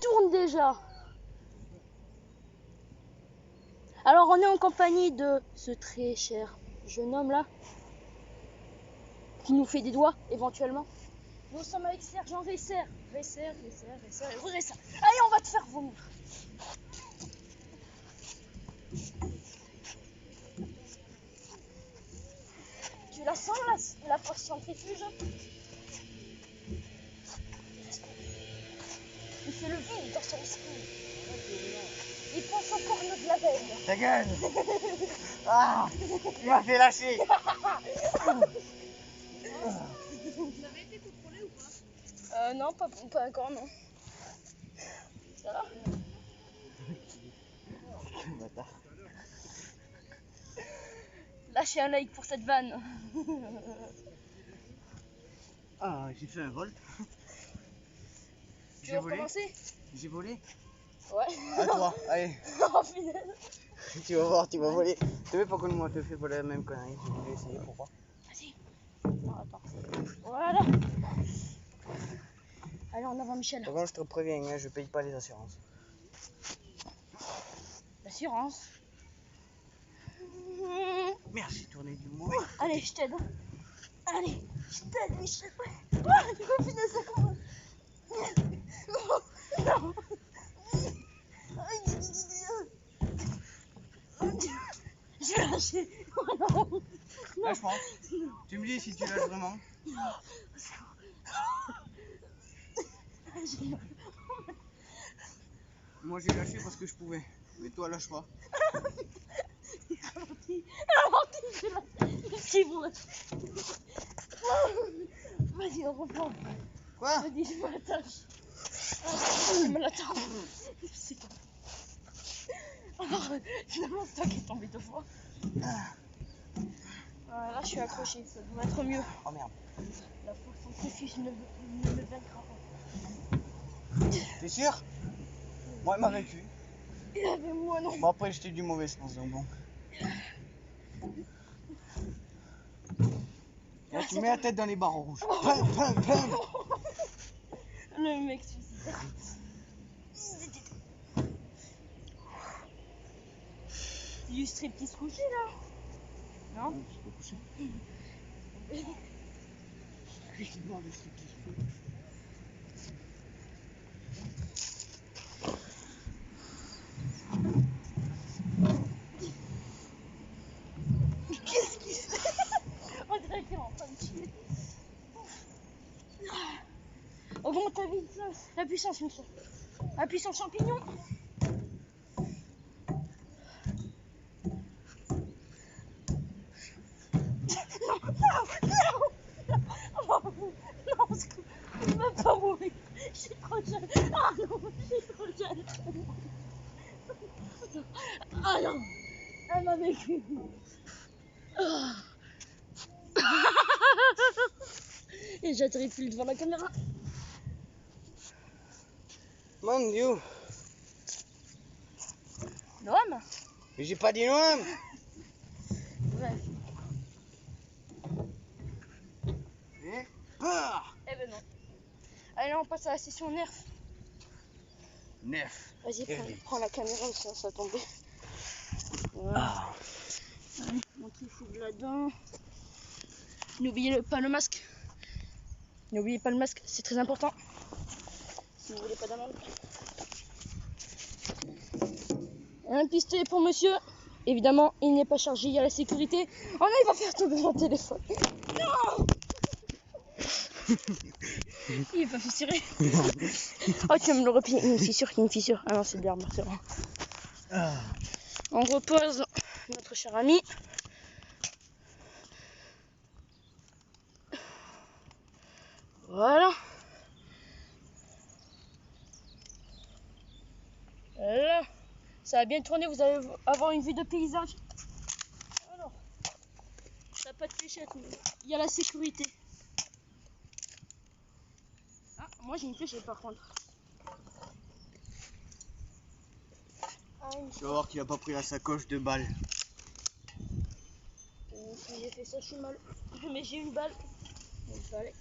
tourne déjà. Alors on est en compagnie de ce très cher jeune homme là, qui nous fait des doigts éventuellement. Nous sommes avec Sergent Resser. Resser. Allez, on va te faire vomir. Tu la sens la force centrifuge? Il fait le vide dans son esprit. Il pense au corne de la veille. Ta gueule. Ah, il m'a fait lâcher. Vous avez été contrôlé ou pas? Non, pas encore, non. Ça va? Quel bâtard. Lâchez un like pour cette vanne. Ah, j'ai fait un vol. Tu veux recommencer? J'ai volé. Ouais. À toi, allez. Oh final. Tu vas voir, tu vas voler. Tu sais pourquoi moi je te fais voler la même connerie? J'ai voulu essayer, pourquoi? Vas-y. Non, attends. Voilà. Allez, en avant, Michel. Par contre, je te préviens, hein, je paye pas les assurances. L'assurance. Merde, j'ai tourné du mauvais. Allez, je t'aide. Allez, je t'aide, Michel. Ah, tu vas finir ça comment? Non. Je vais lâcher. Oh non. Lâche-moi. Tu me dis si tu lâches vraiment. Moi j'ai lâché parce que je pouvais. Mais toi lâche pas. Je vais lâcher. C'est vrai. Vas-y, on reprend. Quoi? Vas-y, je me l'attache. Je me l'attache. C'est toi. Alors, finalement, c'est toi qui es tombé deux fois. Là, je suis accroché, ça devrait être mieux. Oh merde. La force centrifuge ne me vaincra pas. T'es sûr? Moi il m'a vaincu. Et avec moi, non. Bon après j'étais du mauvais je pense donc bon. Là tu mets la tête dans les barreaux rouges. Le mec suicidaire. C'est du striptease couché là? Non? Je peux coucher. Qu'est-ce qu'il fait? On dirait qu'il est en train de tuer. Augmente ta vitesse. La puissance, Michel. La puissance champignon. Non, il va pas mourir. Je suis trop jeune. Ah non, je suis trop jeune. Ah non, elle m'a vécu. Et j'atterris plus devant la caméra. Mon Dieu. Noam? Mais j'ai pas dit non. Bref. Et peur. Eh ben non. Allez, on passe à la session nerf. Neuf. Vas-y, Hervé. prends la caméra aussi, ça va tomber. Voilà. Allez, on touche là-dedans. N'oubliez pas le masque. N'oubliez pas le masque, c'est très important. Si vous voulez pas d'amende. Un pistolet pour monsieur. Évidemment, il n'est pas chargé, il y a la sécurité. Oh non, il va faire tomber mon téléphone. Non. Il est pas fissuré. Oh, tu vas me le replier. Il y a une fissure. Ah non, c'est de l'herbe, c'est vrai. On repose notre cher ami. Voilà. Là, ça a bien tourné, vous allez avoir une vue de paysage. Alors, ça n'a pas de fléchette, mais il y a la sécurité. Ah, moi j'ai une fléchette par contre. Ah, Tu vas voir qu'il a pas pris la sacoche de balles. Si j'ai fait ça, je suis mal. Mais j'ai une balle. Une balle.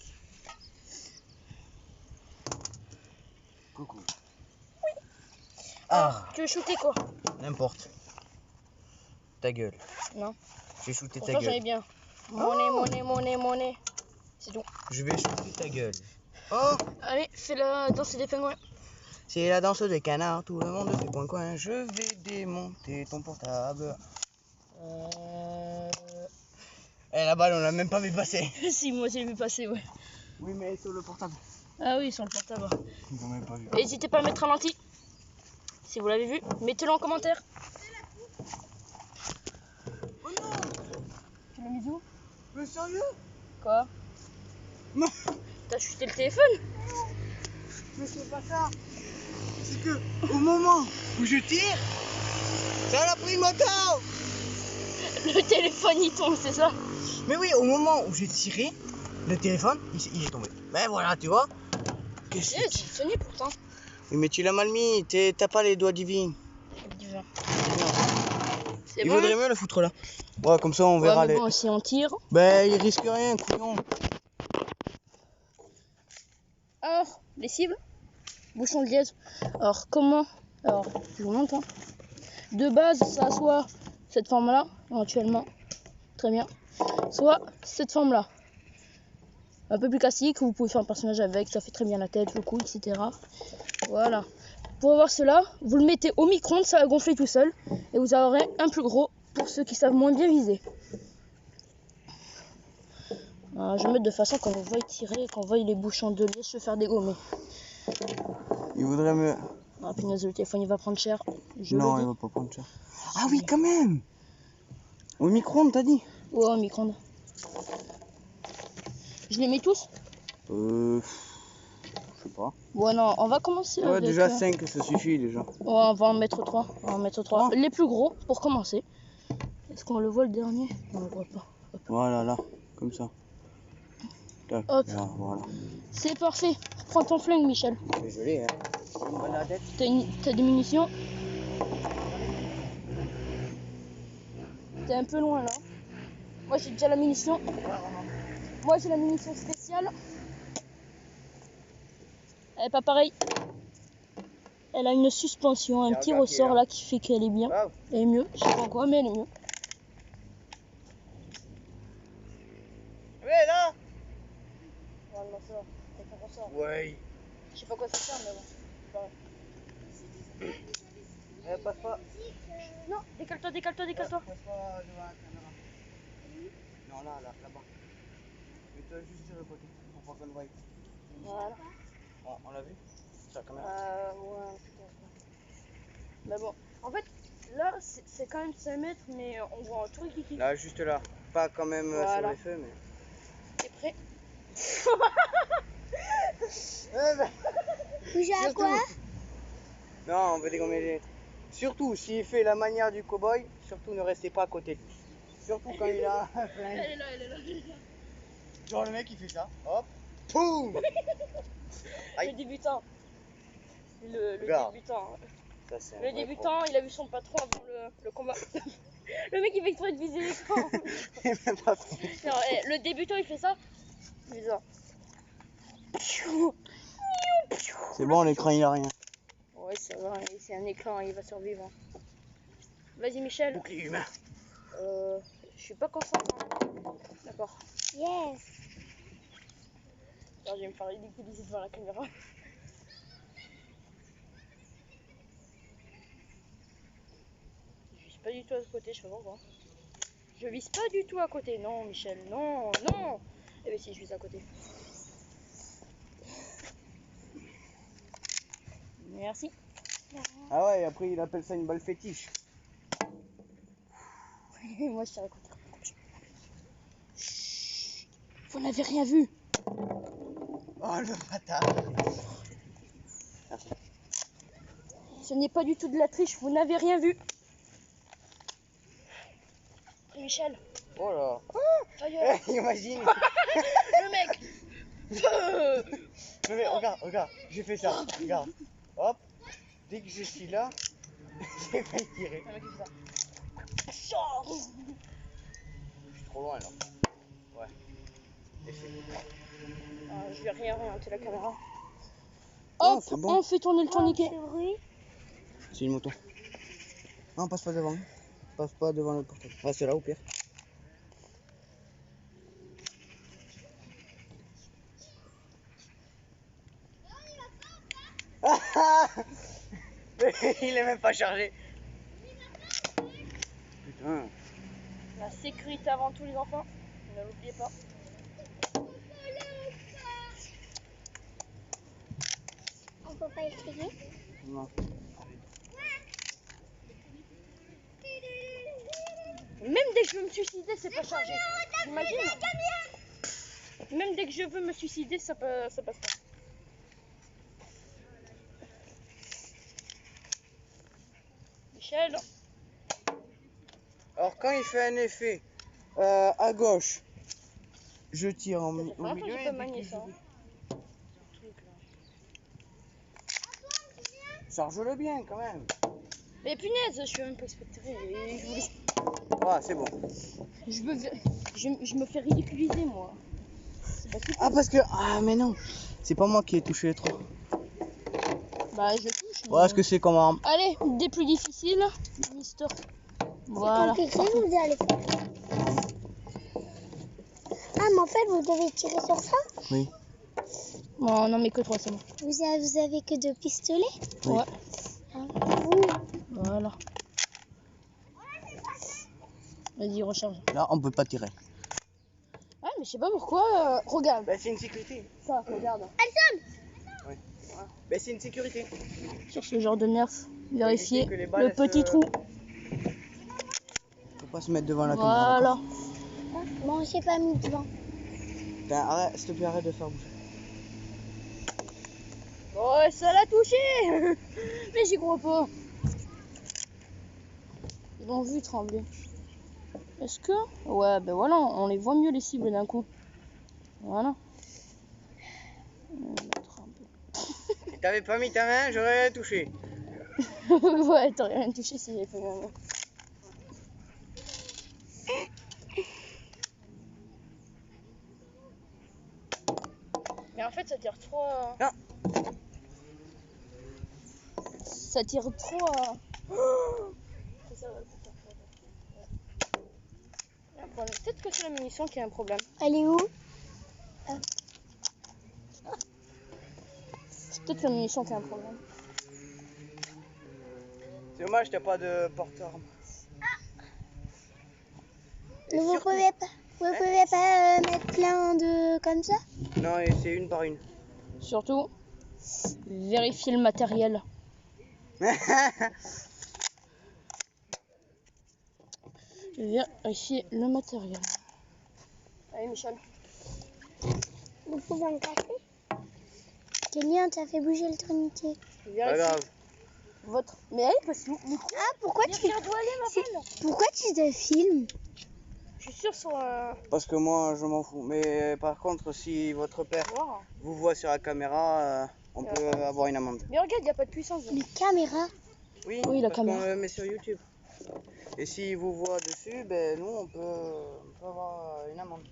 Coucou. Ah, Tu veux shooter quoi? n'importe. Ta gueule. Non. Je vais shooter ta Pourtant j'en ai gueule. bien. Monnaie. C'est tout. Je vais shooter ta gueule. Oh, Allez, fais la danse des pingouins. c'est la danse des canards, tout le monde fait coin. Je vais démonter ton portable. Eh, la balle, on l'a même pas vu passer. Si, moi j'ai vu passer, ouais. Oui, mais sur le portable. Ah oui, sur le portable. Ils ont même pas vu. N'hésitez pas à mettre un lentille. Si vous l'avez vu, mettez-le en commentaire. Oh non, Tu l'as mis où? mais sérieux? Quoi? Non. T'as chuté le téléphone? Mais c'est pas ça. C'est que au moment où je tire, ça a pris le moto. Le téléphone il tombe, c'est ça? Mais oui, au moment où j'ai tiré, le téléphone, il est tombé. Ben voilà, tu vois. Qu'est-ce que Tu tenais pourtant. Oui, mais tu l'as mal mis, t'as pas les doigts divins. Divin. Il C'est bon? vaudrait mieux le foutre là. Ouais, comme ça on Ouais, verra mais les. bon, si on tire. Ben, il risque rien, couillon. Alors, les cibles. Bouchon de liège. Alors, comment? Alors, je vous montre. Hein. De base, ça a soit cette forme-là, éventuellement. Très bien. Soit cette forme-là. Un peu plus classique, vous pouvez faire un personnage avec, ça fait très bien la tête, le cou, etc. Voilà. Pour avoir cela, vous le mettez au micro-ondes, ça va gonfler tout seul. Et vous aurez un plus gros pour ceux qui savent moins bien viser. Alors, je vais mettre de façon qu'on voit tirer, qu'on voit les bouchons de liège se faire dégommer. Il vaudrait mieux. Ah punaise, le téléphone il va prendre cher. Non, il va pas prendre cher. Ah oui, quand même. Au micro-ondes, t'as dit? Ouais, au micro-ondes. Je les mets tous? Je sais pas. Ouais, non, on va commencer Ouais, avec... déjà 5, ça suffit déjà. Ouais, on va en mettre 3. On va en mettre 3. Les plus gros, pour commencer. Est-ce qu'on le voit le dernier? Non, on le voit pas. Hop. Voilà, là, comme ça. Tac, Hop. là, voilà. C'est parfait. Prends ton flingue, Michel. Désolé, hein. Tu me prends la tête. T'as des munitions? T'es un peu loin là. Moi j'ai déjà la munition. Moi j'ai la munition spéciale. Elle est pas pareille. Elle a une suspension, un petit ressort là qui fait qu'elle est bien. Elle est mieux. Je sais pas quoi, mais elle est mieux. Ouais, là. Normalement ça va. Avec un ressort. Ouais. Je sais pas quoi ça sert, mais bon. Elle passe pas. Non, décale-toi. Passe pas devant la caméra. Non, là-bas. Mets-toi juste sur le côté, pour pas qu'on le voie. Voilà. On l'a vu? Sur la caméra. Ouais, mais bon, en fait, là c'est quand même 5 mètres, mais on voit un tout kiki. Là, juste là. Pas quand même Voilà. sur les feux, mais. T'es prêt? J'ai à quoi? Non, on veut dégommer les. Surtout, s'il fait la manière du cow-boy, surtout ne restez pas à côté de lui. Surtout quand il a un flingue. Elle est là. Genre le mec il fait ça, hop, poum. Le débutant. Le Regarde. débutant. Ça, c'est un Le vrai débutant, il a vu son patron avant le combat. Le mec il fait exprès de viser l'écran. pro. Il est même pas fait. Non, le débutant il fait ça. Il fait ça. C'est bon, l'écran il a rien. Ouais, ça va, c'est un écran, il va survivre. Vas-y Michel. Bouclier humain. Je suis pas concentré. D'accord. Yes. Alors, je vais me faire ridiculiser devant la caméra. Je vise pas du tout à côté, je sais pas pourquoi. Je vise pas du tout à côté. Non, Michel, non. Eh bien si, je vise à côté. Merci. Ah ouais, et après il appelle ça une balle fétiche. Moi, je tire à côté. Vous n'avez rien vu. Oh le bâtard. Ce n'est pas du tout de la triche, vous n'avez rien vu. Michel. Oh là. Aïe. Imagine. Le mec. Non mais regarde, j'ai fait ça, regarde. Hop, dès que je suis là, j'ai failli tirer. Le mec, il fait ça. Je suis trop loin là. Ouais. Je vais rien orienter la caméra. Non, Hop, c'est bon. on fait tourner le tourniquet. C'est bruit. C'est une moto. Non, passe pas devant. Passe pas devant le portail. Reste là au pire. Il est même pas chargé. Putain. La sécurité avant tout, les enfants. Ne l'oubliez pas. On peut pas essayer. Non. Même dès que je veux me suicider, c'est pas chargé. T'imagines? Même dès que je veux me suicider, ça passe pas. Michel, Alors quand il fait un effet à gauche, je tire au ça fait longtemps que milieu j'ai et pas dès manié qu'il ça. charge-le bien quand même. Mais punaise, je suis même pas expectoré. Je voulais- Ah, c'est bon. je me fais ridiculiser, moi. C'est pas super. Ah, parce que. Ah, mais non. C'est pas moi qui ai touché trop. Bah, je touche. Voilà ce que c'est comme arme. Allez, des plus difficiles, Mister. Voilà. C'est compliqué, vous allez faire. Ah, mais en fait, vous devez tirer sur ça. Oui. Bon, non, mais que 3, c'est bon. Vous avez que 2 pistolets. Oui. Ouais, Ah. voilà. Vas-y, recharge. Là, on peut pas tirer. Ah, mais je sais pas pourquoi. Regarde. Bah, c'est une sécurité. Ça, regarde. Bah, c'est une sécurité. Sur ce genre de nerf, vérifiez que les balles, le petit elles se- trou. Faut pas se mettre devant la caméra. Voilà. Bon, j'ai pas mis devant. Putain, arrête, s'il te plaît, arrête de faire bouger. Oh, ça l'a touché. Mais j'y crois pas. Ils l'ont vu trembler. Est-ce que... Ouais, ben voilà, on les voit mieux les cibles d'un coup. Voilà. On va mettre un peu. Si t'avais pas mis ta main, j'aurais touché. Ouais, t'aurais rien touché si j'avais fait ma main. Mais en fait, ça tire trop à... Non. Ça tire trop à... C'est ça, ouais, c'est ça. Ouais, peut-être que c'est la munition qui a un problème. Elle est où? C'est peut-être la munition qui a un problème. C'est dommage, t'as pas de porte-arme. Et Vous surtout- pouvez pas, mettre plein de comme ça? Non, et c'est une par une. Surtout, vérifier le matériel. Vérifier le matériel. Allez, Michel. Vous pouvez me casser? Kélian, t'as fait bouger le tourniquet. Pas Vérifier grave. votre... Mais allez, parce que... Ah, pourquoi tu Regarde où elle est, ma balle. pourquoi tu te filmes? Je suis sûre sur... Parce que moi, je m'en fous. Mais par contre, si votre père Wow. vous voit sur la caméra, on peut avoir une amende. Mais regarde, il n'y a pas de puissance. Les caméras. Oui, Oui, la parce caméra. qu'on le met sur YouTube. Et s'il vous voit dessus, ben nous, on peut avoir une amende.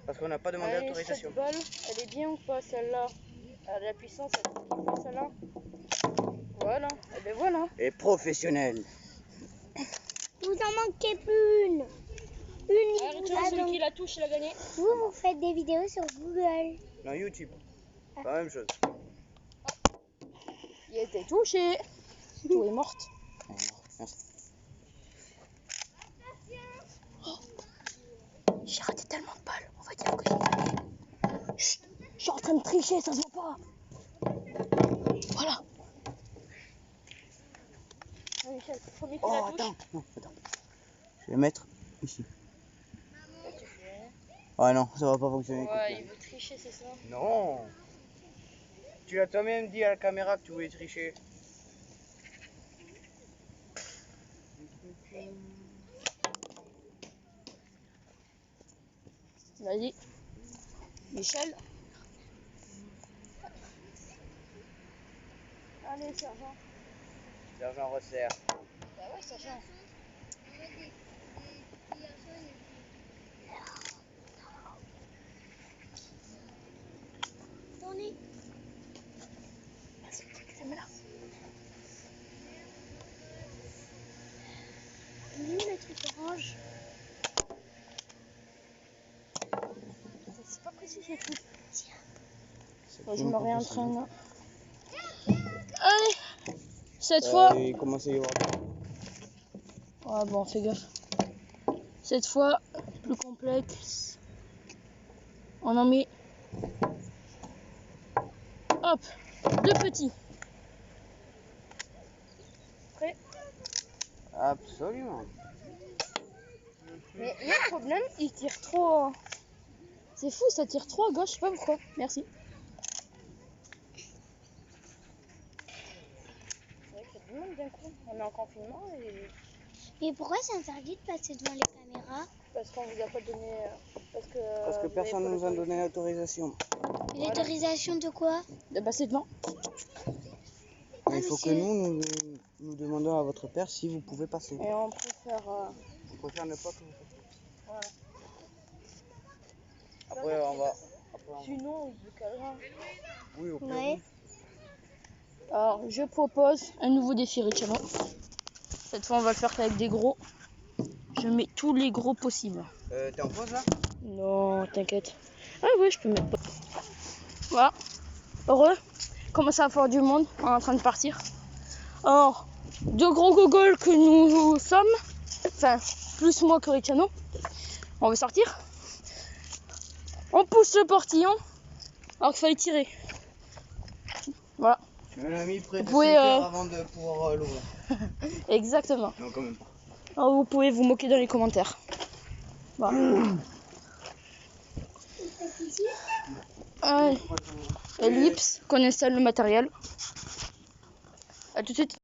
Parce qu'on n'a pas demandé Allez, d'autorisation. cette balle, elle est bien ou pas, celle-là? Elle a de la puissance, elle est bien, celle-là. Voilà, et ben voilà. Et professionnel. Vous en manquez plus une. Une, Allez, il vous tiens, a celui donc. qui la touche, il a gagné. Vous faites des vidéos sur Google. Non, YouTube. Pas la même chose. Il était touché. Tout est morte. Merci. J'ai raté tellement de balles, on va dire que j'ai gagné. Chut, je suis en train de tricher, ça se voit pas. Voilà. Ah, Michel, premier qui Oh, la touche. attends. Non, attends. Je vais mettre ici. Ah non, ça va pas fonctionner. Ouais, il veut tricher, c'est ça. Non. Tu l'as toi-même dit à la caméra que tu voulais tricher. Vas-y. Michel. Allez, sergent. Sergent resserre. Bah ouais, sergent. Tournez. Vas-y, c'est là. si c'est tout. C'est Bon, je plus me impossible. réentraîne. Allez, cette fois. Il commence à y avoir. Ouais, bon, fais gaffe. Cette fois, plus complexe. On en met. Hop, 2 petits. Prêt? Absolument. Mais il y a un problème, il tire trop. C'est fou, ça tire trop à gauche, je sais pas pourquoi. Merci. C'est vrai qu'il y a du monde d'un coup. On est en confinement et. Mais pourquoi c'est interdit de passer devant les caméras? Parce qu'on vous a pas donné. Parce que Parce que vous avez personne pas ne nous a donné l'autorisation. l'autorisation. Une autorisation de quoi? De passer devant. Il faut que nous demandons à votre père si vous pouvez passer. Et on préfère. On préfère ne pas que vous passiez. Voilà. Après, on va. Sinon, on se calera. Oui, au pire. Ouais. Alors, je propose un nouveau défi, Richard. Cette fois, on va le faire avec des gros. Je mets tous les gros possibles. T'es en pause là? Non, t'inquiète. Ah ouais, je peux mettre pas. Voilà. Heureux. Commence à avoir du monde. On est en train de partir. Alors, 2 gros gogoles que nous sommes. Enfin, plus moi que Ricciano. On va sortir. On pousse le portillon. Alors qu'il fallait tirer. Voilà. On a mis près de Vous pouvez, 5 heures avant de pouvoir l'ouvrir. Exactement. Non, quand même pas. Alors, vous pouvez vous moquer dans les commentaires. Voilà. Allez. Ellipse, qu'on installe le matériel. A tout de suite.